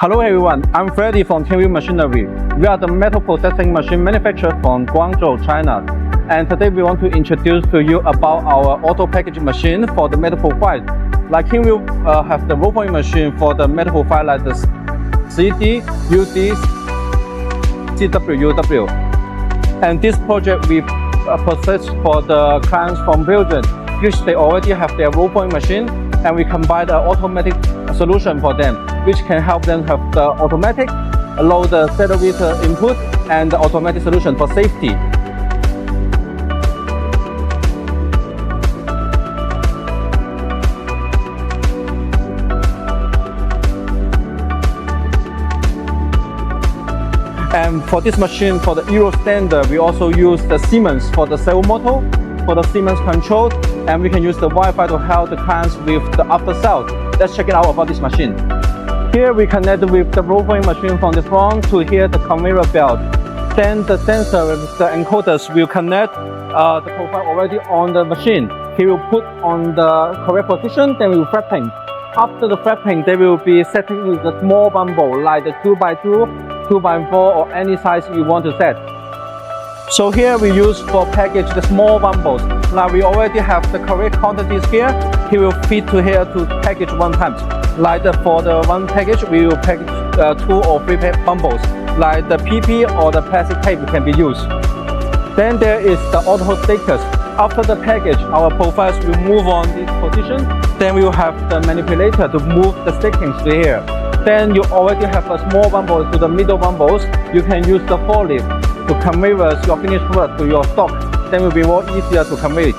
Hello everyone, I'm Freddy from KINGREAL Machinery. We are the metal processing machine manufacturer from Guangzhou, China. And today we want to introduce to you about our auto packaging machine for the metal profile. Like KINGREAL have the roll point machine for the metal profile like the CD, UD, CW, UW. And this project we process for the clients from Belgium, which they already have their roll point machine, and we combine an automatic solution for them, which can help them have the automatic, allow the accelerator input, and the automatic solution for safety. And for this machine, for the Euro standard, we also use the Siemens for the servo motor, for the Siemens control, and we can use the Wi-Fi to help the clients with the after sales. Let's check it out about this machine. Here we connect with the roll point machine from the front to here the conveyor belt. Then the sensor with the encoders will connect the profile already on the machine. He will put on the correct position, then we will flapping. After the flapping, they will be setting with the small bumble like the 2x2, 2x4 or any size you want to set. So here we use for package the small bumbles. Like we already have the correct quantities here. He will fit to here to package one time. Like for the one package, we will package 2 or 3 bumbles. Like the PP or the plastic tape can be used. Then there is the auto stickers. After the package, our profiles will move on this position. Then we will have the manipulator to move the stickings to here. Then you already have a small bumble to the middle bumbles. You can use the forklift to convey your finished product to your stock. Then it will be more easier to convey it.